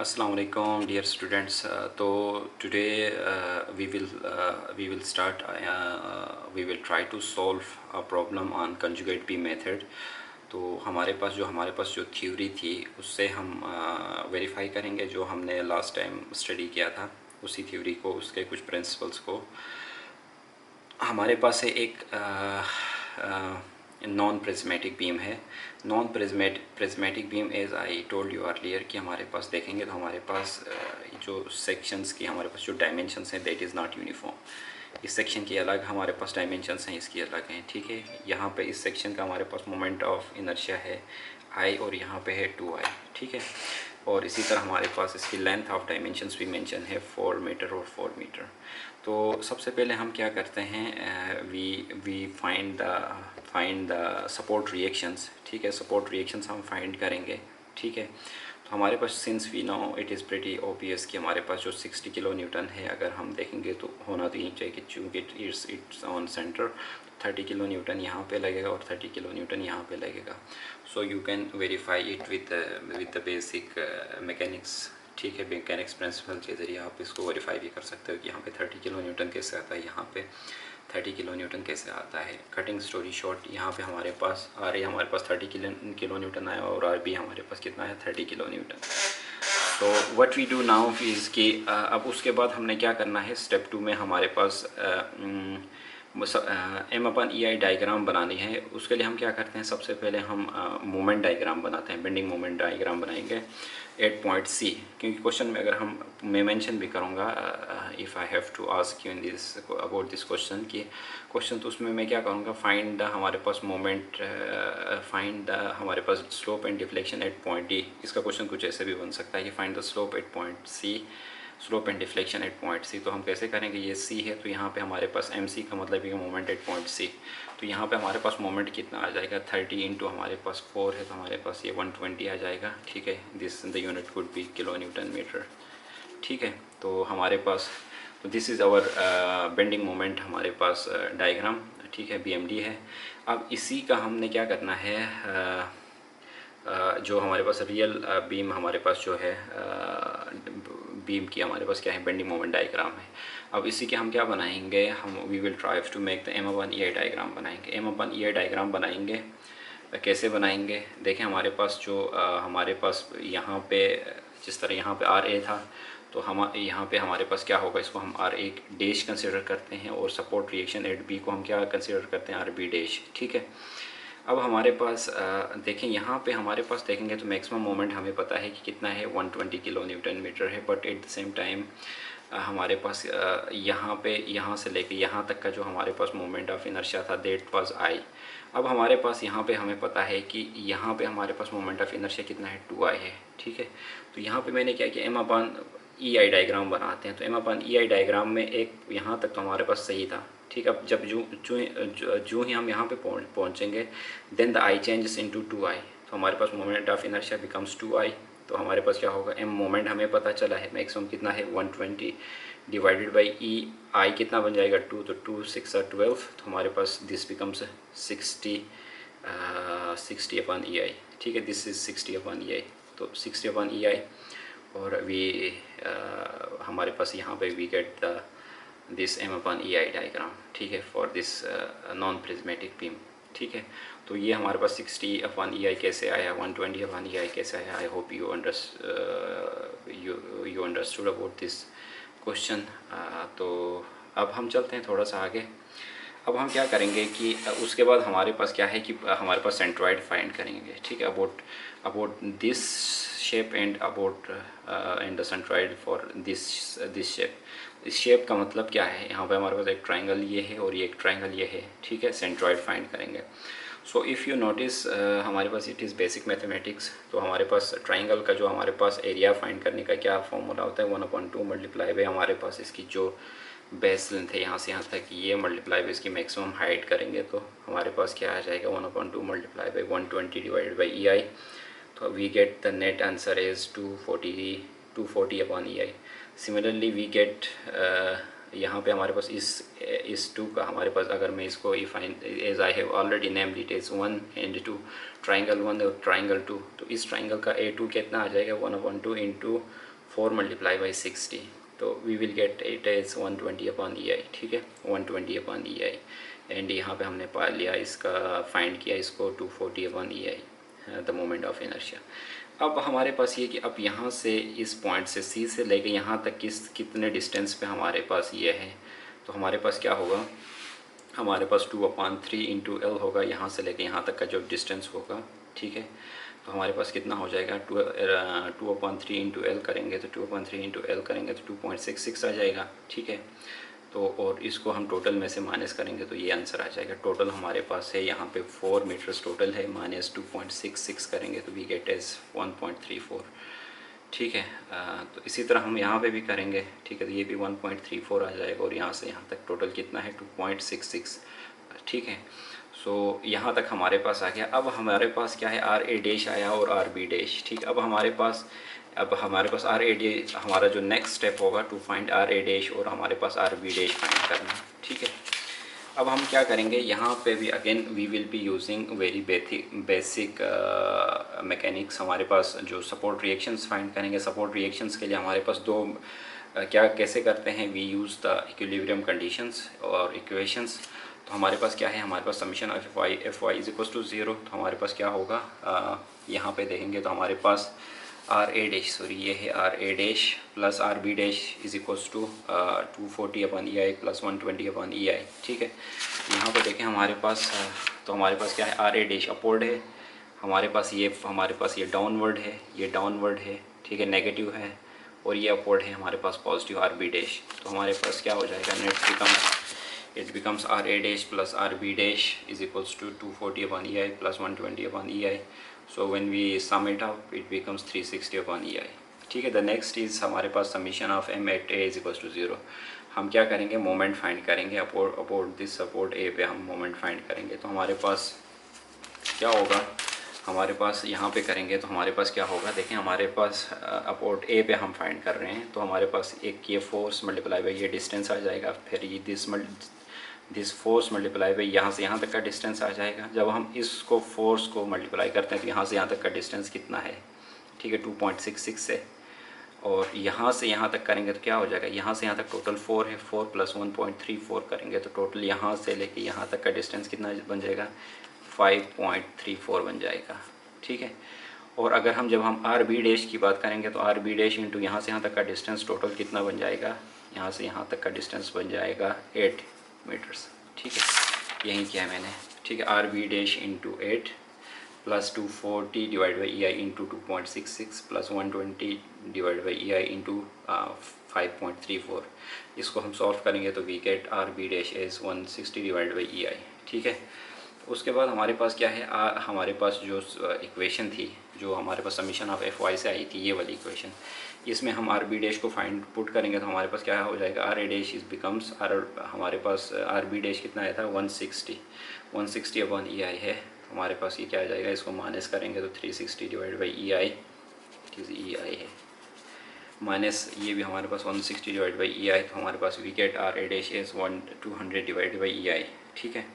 Assalamu alaikum dear students. तो today we will start we will try to solve a problem on conjugate B method. तो हमारे पास जो theory थी उससे हम वेरीफाई करेंगे जो हमने लास्ट टाइम स्टडी किया था, उसी थ्योरी को, उसके कुछ प्रिंसिपल्स को। हमारे पास है एक नॉन प्रिज्मेटिक बीम है। Non prismatic beam, as I told you earlier, कि हमारे पास देखेंगे तो हमारे पास जो सेक्शंस की हमारे पास जो डायमेंशंस हैं दैट इज़ नॉट यूनिफॉर्म। इस सेक्शन की अलग हमारे पास डायमेंशंस हैं, इसकी अलग हैं, ठीक है। यहाँ पे इस सेक्शन का हमारे पास मोमेंट ऑफ इनर्शिया है I और यहाँ पे है 2I, ठीक है। और इसी तरह हमारे पास इसकी लेंथ ऑफ डायमेंशंस भी मेंशन है 4 मीटर और 4 मीटर। तो सबसे पहले हम क्या करते हैं, we find the support reactions, ठीक है। सपोर्ट रिएक्शंस हम फाइंड करेंगे, ठीक है। तो हमारे पास since we know it is pretty obvious कि हमारे पास जो 60 किलो न्यूटन है, अगर हम देखेंगे तो होना तो यही चाहिए कि चूँकि it's on centre, 30 kilo Newton यहाँ पे लगेगा और 30 किलो न्यूटन यहाँ पे लगेगा। So you can verify it with the basic mechanics, ठीक है। मैकेनिक्स प्रिंसिपल के ज़रिए आप इसको वेरीफाई भी कर सकते हो कि यहाँ पे 30 किलो न्यूटन कैसे आता है, यहाँ पे 30 किलो न्यूटन कैसे आता है। कटिंग स्टोरी शॉर्ट, यहाँ पे हमारे पास हमारे पास 30 किलो न्यूटन आया और आर बी हमारे पास कितना है, 30 किलो न्यूटन। तो what we do now is कि अब उसके बाद हमने क्या करना है, स्टेप 2 में हमारे पास M/EI डायग्राम बनानी है। उसके लिए हम क्या करते हैं, सबसे पहले हम मोमेंट डायग्राम बनाते हैं, बेंडिंग मोमेंट डायग्राम बनाएंगे एट पॉइंट C। क्योंकि क्वेश्चन में अगर मैं मेंशन भी करूँगा, if I have to ask you in this about this question, कि क्वेश्चन तो उसमें मैं क्या करूँगा, फाइंड द हमारे पास मोमेंट, फाइंड द हमारे पास slope and deflection at point D। इसका क्वेश्चन कुछ ऐसे भी बन सकता है कि find the slope at point C, slope and deflection at point C। तो हम कैसे करेंगे, ये C है तो यहाँ पे हमारे पास MC का मतलब है मोमेंट एट पॉइंट C। तो यहाँ पे हमारे पास मोमेंट कितना आ जाएगा, 30 इंटू हमारे पास 4 है तो हमारे पास ये 120 आ जाएगा, ठीक है। This the unit could be kilo newton metre, ठीक है। तो हमारे पास, तो this is our bending moment, हमारे पास डायग्राम, ठीक है, BMD है। अब इसी का हमने क्या करना है, जो हमारे पास रियल बीम हमारे पास जो है, बीम की हमारे पास क्या है, बेंडिंग मोमेंट डायग्राम है। अब इसी के हम क्या बनाएंगे, हम we will try to make the M/EI diagram बनाएंगे। M/EI डायग्राम बनाएंगे, कैसे बनाएंगे, देखें हमारे पास जो हमारे पास यहाँ पे जिस तरह यहाँ पे RA था, तो हम यहाँ पे हमारे पास क्या होगा, इसको हम RA डैश कंसिडर करते हैं और सपोर्ट रिएक्शन एट B को हम क्या कंसिडर करते हैं, RB डैश, ठीक है। अब हमारे पास देखें यहाँ पे हमारे पास देखेंगे तो मैक्सिमम मोमेंट हमें पता है कि कितना है, 120 किलो न्यूटन मीटर है। But at the same time हमारे पास यहाँ से लेके यहाँ तक का जो हमारे पास मोमेंट ऑफ इनर्शिया था दैट वाज I। अब हमारे पास यहाँ पे हमें पता है कि यहाँ पे हमारे पास मोमेंट ऑफ इनर्शिया कितना है, 2I है, ठीक है। तो यहाँ पे मैंने क्या किया, M/EI डायग्राम बनाते हैं। तो M/EI डायग्राम में एक यहाँ तक तो हमारे पास सही था, ठीक। अब जब जो ही हम यहाँ पे पहुँचेंगे, then the I changes into 2I। तो हमारे पास moment of inertia becomes 2I। तो हमारे पास क्या होगा, M मोमेंट हमें पता चला है, मैक्सिमम कितना है 120 डिवाइडेड बाई E, I कितना बन जाएगा 2, तो 2 6 are 12। तो हमारे पास दिस बिकम्स 60/EI, ठीक है। दिस इज़ 60/EI, तो 60/EI। और हमारे पास यहाँ पे we get the this M/EI diagram, ठीक है, for this non prismatic beam, ठीक है। तो ये हमारे पास 60/EI कैसे आया, 120/EI कैसे आया। आई hope you understood about this question. तो अब हम चलते हैं थोड़ा सा आगे। अब हम क्या करेंगे कि उसके बाद हमारे पास क्या है कि हमारे पास सेंट्रॉइड फाइंड करेंगे, ठीक है, about this shape and about and the centroid for this shape. इस शेप का मतलब क्या है, यहाँ पे हमारे पास एक ट्राइंगल ये है और ये एक ट्राइंगल ये है, ठीक है। सेंट्रॉइड फाइंड करेंगे। सो इफ़ यू नोटिस हमारे पास इट इज़ बेसिक मैथमेटिक्स। तो हमारे पास ट्राइंगल का जो हमारे पास एरिया फाइंड करने का क्या फॉर्मूला होता है, 1/2 मल्टीप्लाई बाई हमारे पास इसकी जो बेस लेंथ है यहाँ से यहाँ तक, ये मल्टीप्लाई बाई इसकी मैक्सिमम हाइट करेंगे तो हमारे पास क्या आ जाएगा, 1/2 multiply by 120 divided by EI। तो we get the net answer is 240/EI। Similarly we get यहाँ पे हमारे पास इस 2 का हमारे पास, अगर मैं इसको as I have already named it is 1 and 2, triangle 1 और ट्राइंगल 2। तो इस ट्राइंगल का A2 कितना आ जाएगा, 1/2 इंटू 4 मल्टीप्लाई बाई 60, तो we will get it as 120 upon E I, ठीक है, 120 अपॉन ई आई। एंड यहाँ पे हमने पा लिया इसका फाइंड किया इसको 240 upon E I, the moment of inertia. अब हमारे पास ये कि अब यहाँ से इस पॉइंट से सी से लेके यहाँ तक कितने डिस्टेंस पे हमारे पास ये है, तो हमारे पास क्या होगा, हमारे पास 2/3 इंटू एल होगा, यहाँ से लेके यहाँ तक का जो डिस्टेंस होगा, ठीक है। तो हमारे पास कितना हो जाएगा, 2/3 इंटू एल करेंगे तो 2/3 इंटू एल करेंगे तो 2.66 आ जाएगा, ठीक है। तो और इसको हम टोटल में से माइनस करेंगे तो ये आंसर आ जाएगा। टोटल हमारे पास है यहाँ पे 4 मीटर्स टोटल है, माइनस 2.66 करेंगे तो वी गेट एज 1.34, ठीक है। तो इसी तरह हम यहाँ पे भी करेंगे, ठीक है, तो ये भी 1.34 आ जाएगा और यहाँ से यहाँ तक टोटल कितना है 2.66, ठीक है। सो यहाँ तक हमारे पास आ गया। अब हमारे पास क्या है, आर ए डैश आया और आर बी डैश, ठीक। अब हमारे पास आर ए डैश, हमारा जो नेक्स्ट स्टेप होगा to find R A dash और हमारे पास आर बी डैश फाइंड करना, ठीक है। अब हम क्या करेंगे, यहाँ पे भी again we will be using very basic mechanics. हमारे पास जो सपोर्ट रिएक्शंस फाइंड करेंगे, सपोर्ट रिएक्शंस के लिए हमारे पास दो क्या कैसे करते हैं, we use the equilibrium conditions और इक्वेशंस। तो हमारे पास क्या है, हमारे पास summation of F Y is equals to 0। तो हमारे पास क्या होगा, यहाँ पे देखेंगे तो हमारे पास आर ए डैश, सॉरी ये है R A dash plus R B dash is equals to 240 upon E I plus 120 upon E I, ठीक है। यहाँ पे देखें हमारे पास तो हमारे पास क्या है, आर ए डैश अपवर्ड है, हमारे पास ये डाउनवर्ड है, ये डाउनवर्ड है, ठीक है, नेगेटिव है, और ये अपवर्ड है हमारे पास पॉजिटिव आर बी डैश। तो हमारे पास क्या हो जाएगा, it becomes r a dash plus r b dash is equals to 240 upon e I plus 120 upon e I. So when we sum it up it becomes 360 upon e I, ठीक है। The next is हमारे पास summation of m at a is equals to 0। हम क्या करेंगे, moment find करेंगे, upward this support a पे हम मोमेंट फाइंड करेंगे। तो हमारे पास क्या होगा, हमारे पास यहाँ पे करेंगे तो हमारे पास क्या होगा, देखें हमारे पास अपोर्ट ए पे हम फाइंड कर रहे हैं, तो हमारे पास एक ये फोर्स मल्टीप्लाई बाई ये डिस्टेंस आ जाएगा, फिर ये दिस फोर्स मल्टीप्लाई बाई यहाँ से यहाँ तक का डिस्टेंस आ जाएगा। जब हम इसको फोर्स को मल्टीप्लाई करते हैं तो यहाँ से यहाँ तक का डिस्टेंस कितना है, ठीक है, 2.66 है, और यहाँ से यहाँ तक करेंगे तो क्या हो जाएगा, यहाँ से यहाँ तक टोटल 4 है, 4 प्लस 1.34 करेंगे तो टोटल यहाँ से लेके यहाँ तक का डिस्टेंस कितना बन जाएगा, 5.34 बन जाएगा, ठीक है। और अगर जब हम आर बी डैश की बात करेंगे तो आर बी डैश इंटू यहाँ से यहाँ तक का डिस्टेंस टोटल कितना बन जाएगा, यहाँ से यहाँ तक का डिस्टेंस बन जाएगा 8 मीटर्स, ठीक है, यही किया मैंने, ठीक है। R B dash into 8 plus 240 divide by E I into 2.66 plus 120 divide by E I into 5.34। इसको हम सॉल्व करेंगे तो we get R B dash as 160 divide by E I, ठीक है। उसके बाद हमारे पास क्या है, हमारे पास जो इक्वेशन थी, जो हमारे पास समीशन ऑफ एफ वाई से आई थी, ये वाली इक्वेशन, इसमें हम आर बी डैश को फाइंड पुट करेंगे तो हमारे पास क्या हो जाएगा, R A dash is becomes हमारे पास आर बी डैश कितना आया था 160 अपॉन ई आई है। तो हमारे पास ये क्या आ जाएगा, इसको माइनस करेंगे तो 360 डिवाइड बाई ई आई, ई आई है, माइनस ये भी हमारे पास 160 डिवाइड बाई ई आई, तो हमारे पास we get R A dash is 200 divide by E I, ठीक है।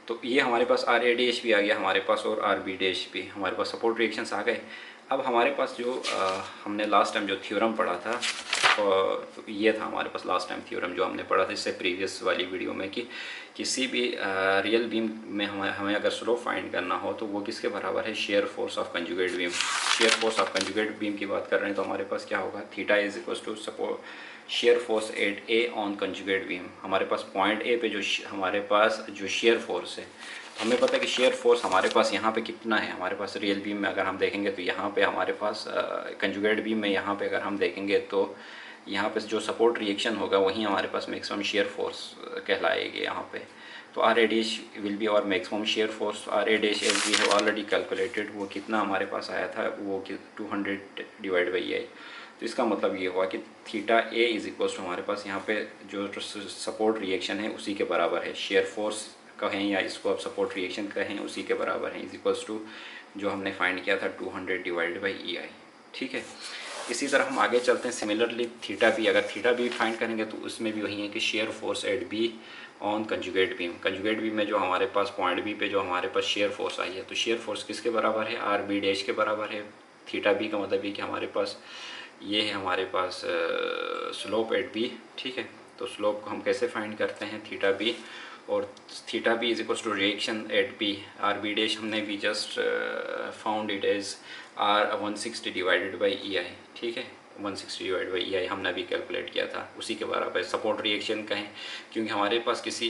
तो ये हमारे पास आर ए डैश भी आ गया हमारे पास और आर बी डैश भी, हमारे पास सपोर्ट रिएक्शंस आ गए। अब हमारे पास जो हमने लास्ट टाइम जो थ्योरम पढ़ा था, तो ये था हमारे पास लास्ट टाइम थ्योरम जो हमने पढ़ा था इससे प्रीवियस वाली वीडियो में, कि किसी भी रियल बीम में हमें अगर स्लोप फाइंड करना हो तो वो किसके बराबर है, shear force of conjugate beam. Shear force of conjugate beam की बात कर रहे हैं तो हमारे पास क्या होगा, theta is equal to support shear force at A on conjugate beam. हमारे पास पॉइंट ए पे जो हमारे पास जो शेयर फोर्स है, तो हमें पता है कि शेयर फोर्स हमारे पास यहाँ पे कितना है, हमारे पास रियल बीम में अगर हम देखेंगे तो यहाँ पे हमारे पास कंजुगेट बीम में यहाँ पे अगर हम देखेंगे तो यहाँ पे जो सपोर्ट रिएक्शन होगा वहीं हमारे पास मैक्सिमम शेयर फोर्स कहलाएगी यहाँ पे। तो R A dash will be और maximum shear force. R A dash as we have already calculated, वो कितना हमारे पास आया था, वो 200 डिवाइड बाई आई। तो इसका मतलब ये हुआ कि theta A is equals to हमारे पास यहाँ पे जो सपोर्ट रिएक्शन है उसी के बराबर है, शेयर फोर्स कहें या इसको आप सपोर्ट रिएक्शन कहें, उसी के बराबर है, इज इक्वल्स टू जो हमने फाइंड किया था 200 डिवाइड बाई ई आई, ठीक है। इसी तरह हम आगे चलते हैं। सिमिलरली थीटा बी, अगर थीटा बी फाइंड करेंगे तो उसमें भी वही है कि share force eight be on conjugate beam. Conjugate beam में जो हमारे पास पॉइंट बी पे जो हमारे पास शेयर फोर्स आई है, तो शेयर फोर्स किसके बराबर है, आर बी डैश के बराबर है। थीटा बी का मतलब ये कि हमारे पास ये है हमारे पास स्लोप एट बी, ठीक है। तो स्लोप को हम कैसे फाइंड करते हैं, थीटा बी, और theta B is equals to reaction at B, R B dash हमने भी just found it as R 160 divided by E I, ठीक है। 160 डिवाइड बाई ई आई हमने अभी कैलकुलेट किया था, उसी के बराबर सपोर्ट रिएक्शन का है, क्योंकि हमारे पास किसी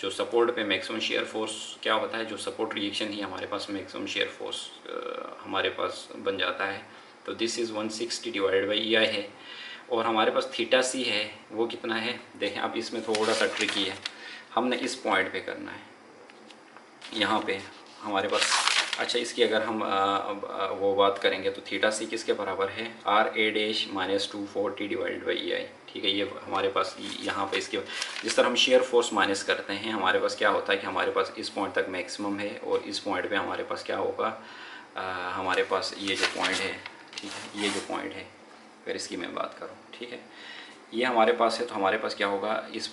जो सपोर्ट पे मैक्सिमम शेयर फोर्स क्या होता है, जो सपोर्ट रिएक्शन ही हमारे पास मैक्सिमम शेयर फोर्स हमारे पास बन जाता है। तो this is 160 divided by E आई है, और हमारे पास थीटा सी है वो कितना है, देखें अब इसमें थोड़ा सा ट्रिकी है, हमने इस पॉइंट पे करना है, यहाँ पे हमारे पास। अच्छा, इसकी अगर हम वो बात करेंगे तो थीटा सी किसके बराबर है, R A dash minus 240 divided by E I, ठीक है। ये हमारे पास यहाँ पे इसके जिस तरह हम शेयर फोर्स माइनस करते हैं, हमारे पास क्या होता है कि हमारे पास इस पॉइंट तक मैक्सिमम है, और इस पॉइंट पे हमारे पास क्या होगा, हमारे पास ये जो पॉइंट है, ठीक है, ये जो पॉइंट है, फिर इसकी मैं बात करूँ, ठीक है, ये हमारे पास है, तो हमारे पास क्या होगा इस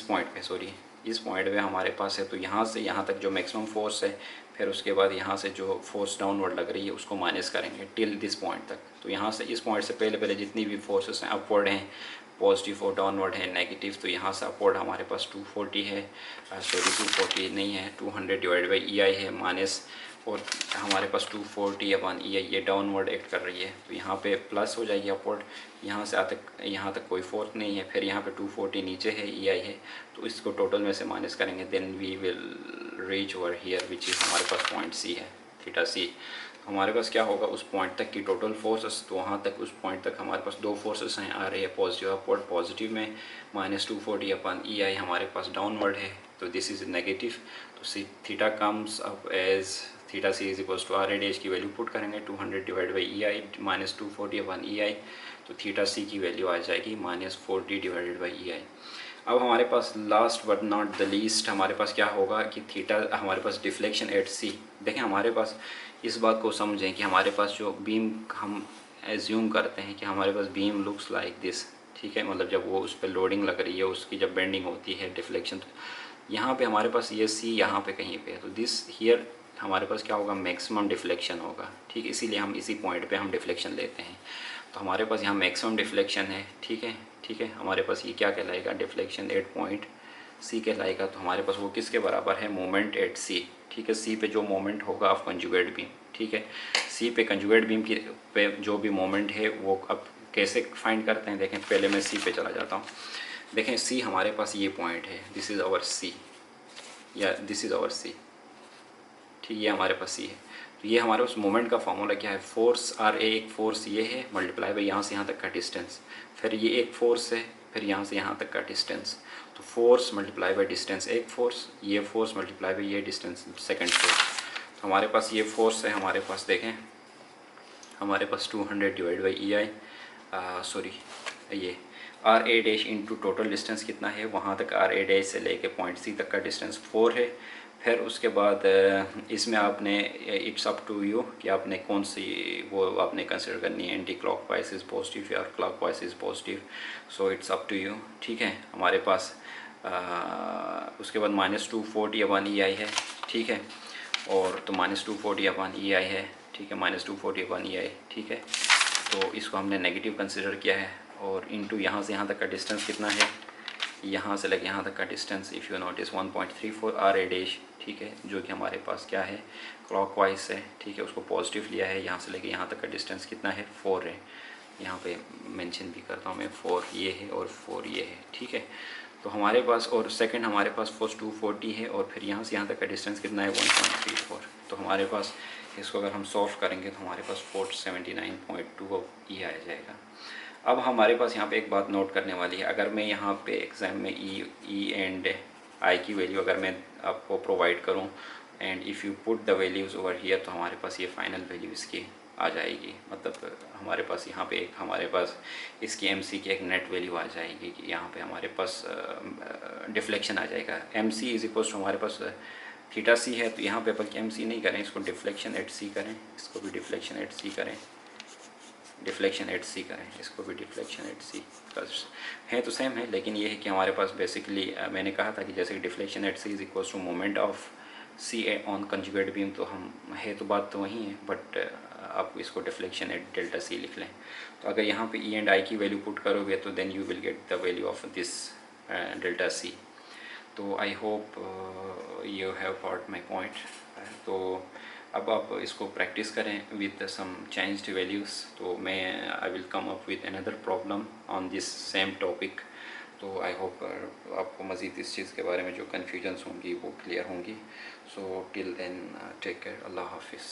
पॉइंट पे, सॉरी इस पॉइंट पे हमारे पास है, तो यहाँ से यहाँ तक जो मैक्सिमम फोर्स है, फिर उसके बाद यहाँ से जो फोर्स डाउनवर्ड लग रही है उसको माइनस करेंगे टिल दिस पॉइंट तक। तो यहाँ से इस पॉइंट से पहले जितनी भी फोर्सेस हैं, अपवर्ड हैं, पॉजिटिव और डाउनवर्ड है, नेगेटिव, तो यहाँ से अपवर्ड हमारे पास 240 है, सॉरी 240 नहीं है, 200 डिवाइड बाई ई आई है माइनस, और हमारे पास 240 अपन ये डाउनवर्ड एक्ट कर रही है, तो यहाँ पे प्लस हो जाएगी अपवर्ड, यहाँ से यहाँ तक कोई फोर्स नहीं है, फिर यहाँ पे 240 नीचे है, ई आई है, तो इसको टोटल में से माइनस करेंगे, then we will reach over here which is हमारे पास पॉइंट सी है, थीटा सी। हमारे पास क्या होगा उस पॉइंट तक की टोटल फोर्सेस, तो वहाँ तक उस पॉइंट तक हमारे पास दो फोर्सेस हैं, आ रही है पॉजिटिव अपवर्ड, पॉजिटिव में माइनस 240 अपन ई आई हमारे पास डाउनवर्ड है, तो दिस इज़ नेगेटिव, तो C theta comes up as theta C is equals to R A dash की वैल्यू पुट करेंगे 200 divide by E I minus 240 upon E I, तो theta C की value आ जाएगी minus 40 divided by E I. अब हमारे पास last but not the least हमारे पास क्या होगा कि थीटा हमारे पास डिफ्लेक्शन एट सी। देखें हमारे पास इस बात को समझें कि हमारे पास जो बीम हम एज्यूम करते हैं कि हमारे पास बीम लुक्स लाइक दिस, ठीक है, मतलब जब वो उस पर लोडिंग लग रही है, उसकी जब बेंडिंग होती है, डिफ्लेक्शन, तो यहाँ पे हमारे पास ये सी यहाँ पे कहीं पे है, तो दिस हियर हमारे पास क्या होगा, मैक्सिमम डिफ्लेक्शन होगा, ठीक, इसीलिए हम इसी पॉइंट पे हम डिफ्लेक्शन लेते हैं। तो हमारे पास यहाँ मैक्सिमम डिफ्लेक्शन है, ठीक है, ठीक है, हमारे पास ये क्या कहलाएगा, डिफ्लेक्शन एट पॉइंट सी कहलाएगा। तो हमारे पास वो किसके बराबर है, मोमेंट एट सी, ठीक है, सी पे जो मोमेंट होगा ऑफ कंजुगेट बीम, ठीक है, सी पे कंजुगेट बीम की पे जो भी मोमेंट है वो अब कैसे फाइंड करते हैं, देखें पहले मैं सी पे चला जाता हूँ। देखें सी हमारे पास ये पॉइंट है, दिस इज़ आवर सी, या दिस इज़ आवर सी, ठीक, ये हमारे पास सी है। तो ये हमारे पास मोमेंट का फार्मूला क्या है, फोर्स आर ए, एक फोर्स ये है मल्टीप्लाई बाई यहाँ से यहाँ तक का डिस्टेंस, फिर ये एक फोर्स है, फिर यहाँ से यहाँ तक का डिस्टेंस, तो फोर्स मल्टीप्लाई बाई डिस्टेंस एक फोर्स, ये फोर्स मल्टीप्लाई बाई ये डिस्टेंस सेकंड फोर्स। तो हमारे पास ये फोर्स है, हमारे पास देखें हमारे पास 200 divide by E I, sorry ये R A dash into total distance कितना है, वहाँ तक आर ए डैश से लेके पॉइंट सी तक का डिस्टेंस 4 है। फिर उसके बाद इसमें आपने इट्स अप टू यू कि आपने कौन सी वो आपने कंसिडर करनी है, anti clock wise is positive या clock wise is positive, so it's up to you, ठीक है। हमारे पास उसके बाद माइनस 240 अपन ई आई है, ठीक है, और तो माइनस 240 अपन ई आई है, ठीक है, माइनस 240 अपन ई आई, ठीक है, तो इसको हमने नेगेटिव कंसिडर किया है, और इनटू यहाँ से यहाँ तक का डिस्टेंस कितना है, यहाँ से लेके यहाँ तक का distance if you notice 1.34 R A dash, ठीक है, जो कि हमारे पास क्या है क्लॉकवाइज है, ठीक है, उसको पॉजिटिव लिया है, यहाँ से लेके यहाँ तक का डिस्टेंस कितना है 4 है, यहाँ पे मेंशन भी करता हूँ मैं 4 ये है और 4 ये है, ठीक है। तो हमारे पास और सेकंड हमारे पास फोर्स 240 है, और फिर यहाँ से यहाँ तक का डिस्टेंस कितना है 1.34, तो हमारे पास इसको अगर हम सॉल्व करेंगे तो हमारे पास 479.2 ई आ जाएगा। अब हमारे पास यहाँ पे एक बात नोट करने वाली है, अगर मैं यहाँ पे एग्ज़ाम में ई एंड आई की वैल्यू अगर मैं आपको प्रोवाइड करूँ and if you put the values over here, तो हमारे पास ये फाइनल वैल्यू इसकी आ जाएगी, मतलब हमारे पास यहाँ पे एक हमारे पास इसकी एमसी की एक नेट वैल्यू आ जाएगी कि यहाँ पे हमारे पास डिफ्लेक्शन आ जाएगा। एमसी इज इक्वल्स टू हमारे पास थीटा सी है, तो यहाँ पे अपन एमसी नहीं करें, इसको डिफ्लेक्शन एट सी करें, इसको भी डिफ्लेक्शन एट सी करें, डिफ्लेक्शन एट सी करें, इसको भी डिफ्लेक्शन एट सी है, तो सेम है, लेकिन ये है कि हमारे पास बेसिकली मैंने कहा था कि जैसे कि deflection at C is equals to moment of C on conjugate beam, तो हम है तो बात तो वही है, बट आप इसको डिफ्लेक्शन एट डेल्टा सी लिख लें। तो अगर यहाँ पे ई एंड आई की वैल्यू पुट करोगे तो then you will get the value of this delta C. तो I hope you have got my point. तो अब आप इसको प्रैक्टिस करें विद सम चेंज्ड वैल्यूज़। तो मैं I will come up with another problem on this same topic. तो I hope आपको मज़ीद इस चीज़ के बारे में जो कन्फ्यूजन्स होंगी वो क्लियर होंगी। So till then take care, अल्लाह हाफिज़।